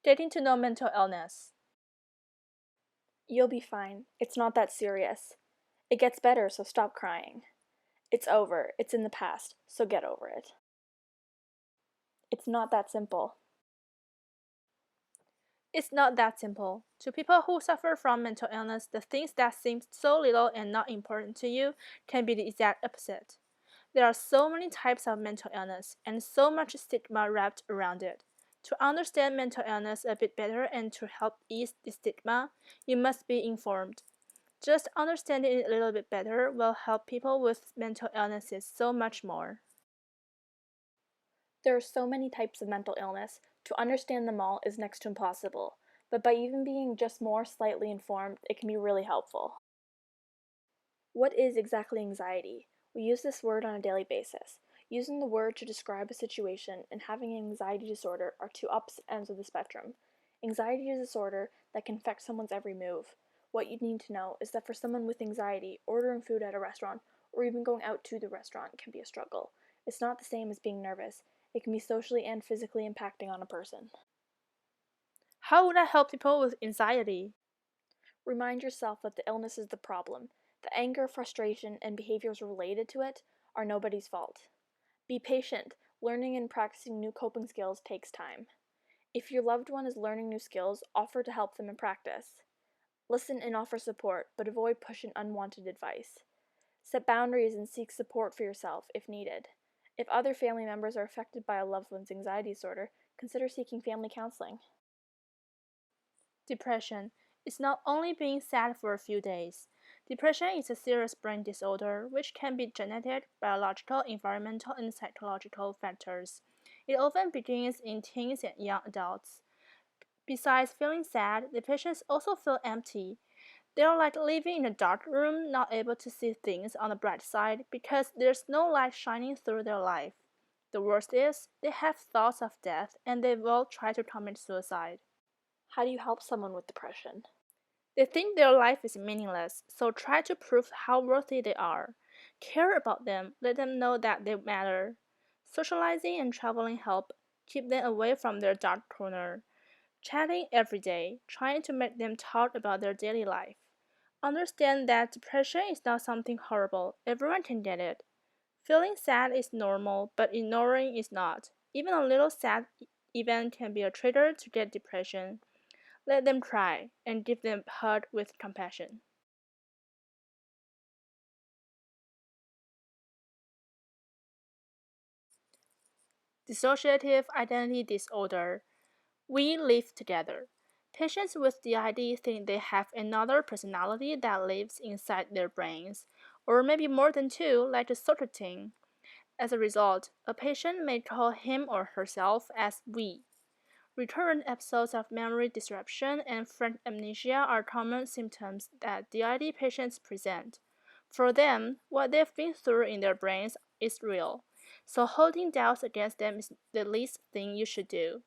Getting to know mental illness. You'll be fine. It's not that serious. It gets better, so stop crying. It's over. It's in the past, so get over it. It's not that simple. It's not that simple. To people who suffer from mental illness, the things that seem so little and not important to you can be the exact opposite. There are so many types of mental illness and so much stigma wrapped around it. To understand mental illness a bit better and to help ease the stigma, you must be informed. Just understanding it a little bit better will help people with mental illnesses so much more. There are so many types of mental illness, to understand them all is next to impossible, but by even being just more slightly informed, it can be really helpful. What is exactly anxiety? We use this word on a daily basis. Using the word to describe a situation and having an anxiety disorder are two opposite ends of the spectrum. Anxiety is a disorder that can affect someone's every move. What you need to know is that for someone with anxiety, ordering food at a restaurant or even going out to the restaurant can be a struggle. It's not the same as being nervous. It can be socially and physically impacting on a person. How would I help people with anxiety? Remind yourself that the illness is the problem. The anger, frustration, and behaviors related to it are nobody's fault. Be patient. Learning and practicing new coping skills takes time. If your loved one is learning new skills, offer to help them in practice. Listen and offer support, but avoid pushing unwanted advice. Set boundaries and seek support for yourself if needed. If other family members are affected by a loved one's anxiety disorder, consider seeking family counseling. Depression. It's not only being sad for a few days. Depression is a serious brain disorder which can be genetic, biological, environmental, and psychological factors. It often begins in teens and young adults. Besides feeling sad, the patients also feel empty. They are like living in a dark room, not able to see things on the bright side because there's no light shining through their life. The worst is, they have thoughts of death and they will try to commit suicide. How do you help someone with depression? They think their life is meaningless, so try to prove how worthy they are. Care about them, let them know that they matter. Socializing and traveling help keep them away from their dark corner. Chatting every day, trying to make them talk about their daily life. Understand that depression is not something horrible, everyone can get it. Feeling sad is normal, but ignoring is not. Even a little sad event can be a trigger to get depression. Let them try, and give them a hug with compassion. Dissociative identity disorder. We live together. Patients with DID think they have another personality that lives inside their brains, or maybe more than two, like a Socrates. As a result, a patient may call him or herself as we. Recurrent episodes of memory disruption and frank amnesia are common symptoms that DID patients present. For them, what they've been through in their brains is real, so holding doubts against them is the least thing you should do.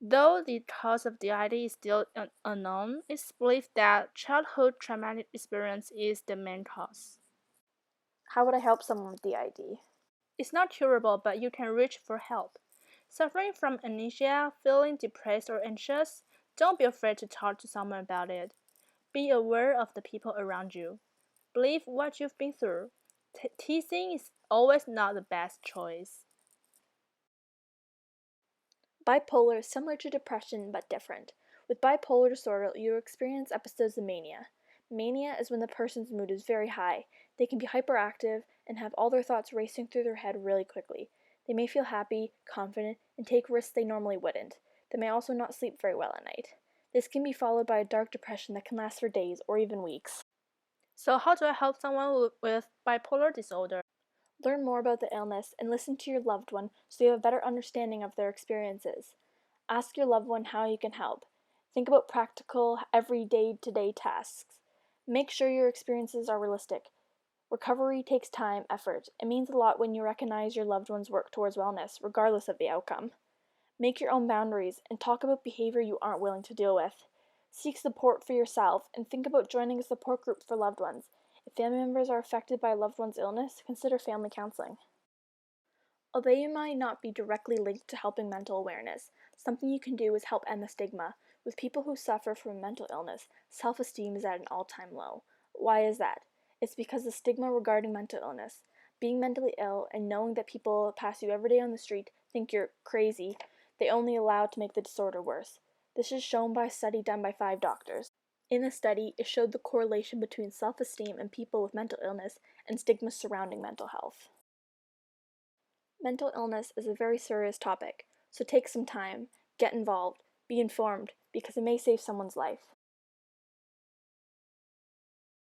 Though the cause of DID is still unknown, it's believed that childhood traumatic experience is the main cause. How would I help someone with DID? It's not curable, but you can reach for help. Suffering from amnesia, feeling depressed or anxious, don't be afraid to talk to someone about it. Be aware of the people around you. Believe what you've been through. Teasing is always not the best choice. Bipolar is similar to depression but different. With bipolar disorder, you experience episodes of mania. Mania is when the person's mood is very high. They can be hyperactive and have all their thoughts racing through their head really quickly. They may feel happy, confident, and take risks they normally wouldn't. They may also not sleep very well at night. This can be followed by a dark depression that can last for days or even weeks. So, how do I help someone with bipolar disorder? Learn more about the illness and listen to your loved one so you have a better understanding of their experiences. Ask your loved one how you can help. Think about practical, everyday to day tasks. Make sure your experiences are realistic. Recovery takes time, effort. It means a lot when you recognize your loved one's work towards wellness, regardless of the outcome. Make your own boundaries and talk about behavior you aren't willing to deal with. Seek support for yourself and think about joining a support group for loved ones. If family members are affected by a loved one's illness, consider family counseling. Although you might not be directly linked to helping mental awareness, Something you can do is help end the stigma. With people who suffer from mental illness, self-esteem is at an all-time low. Why is that? It's because the stigma regarding mental illness, being mentally ill and knowing that people pass you every day on the street think you're crazy, they only allow to make the disorder worse. This is shown by a study done by 5 doctors. In the study, it showed the correlation between self-esteem in people with mental illness and stigma surrounding mental health. Mental illness is a very serious topic, so take some time, get involved, be informed, because it may save someone's life.